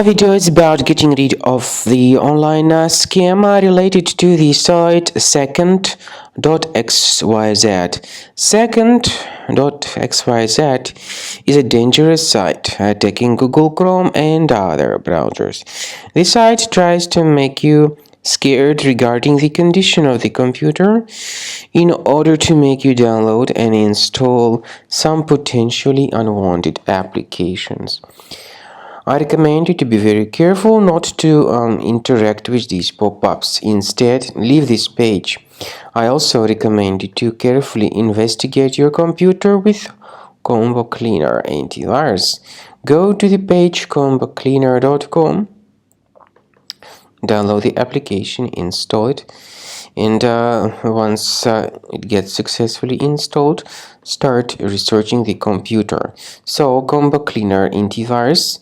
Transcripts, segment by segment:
Video is about getting rid of the online scam related to the site Sakent.xyz. Sakent.xyz is a dangerous site attacking Google Chrome and other browsers. This site tries to make you scared regarding the condition of the computer in order to make you download and install some potentially unwanted applications. I recommend you to be very careful not to interact with these pop-ups. Instead, leave this page. I also recommend you to carefully investigate your computer with Combo Cleaner antivirus. Go to the page combocleaner.com, download the application, install it, and once it gets successfully installed, start researching the computer. So Combo Cleaner antivirus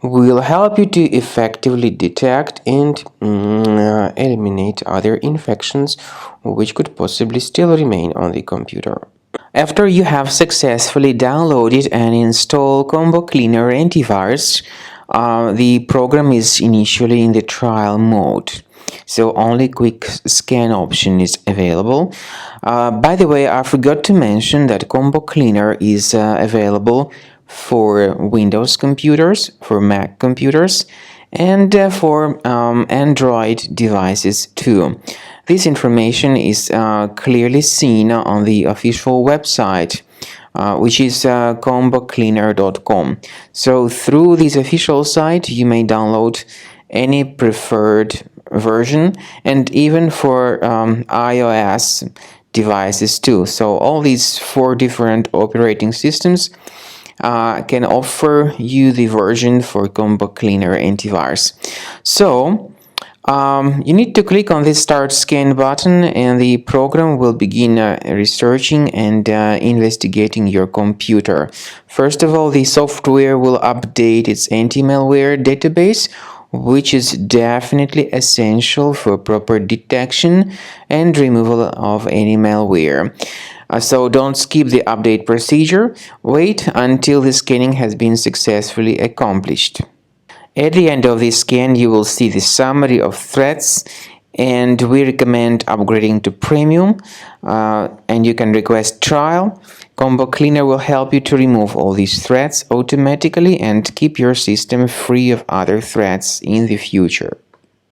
will help you to effectively detect and eliminate other infections which could possibly still remain on the computer. After you have successfully downloaded and installed Combo Cleaner antivirus, the program is initially in the trial mode, so only quick scan option is available. By the way, I forgot to mention that Combo Cleaner is available for Windows computers, for Mac computers, and for Android devices too. This information is clearly seen on the official website, which is combocleaner.com. So through this official site, you may download any preferred version, and even for iOS devices too. So all these 4 different operating systems can offer you the version for Combo Cleaner antivirus. So you need to click on this Start Scan button, and the program will begin researching and investigating your computer. First of all, the software will update its anti-malware database, which is definitely essential for proper detection and removal of any malware. So don't skip the update procedure. Wait until the scanning has been successfully accomplished. At the end of the scan, you will see the summary of threats, and we recommend upgrading to premium, and you can request trial. Combo Cleaner will help you to remove all these threats automatically and keep your system free of other threats in the future.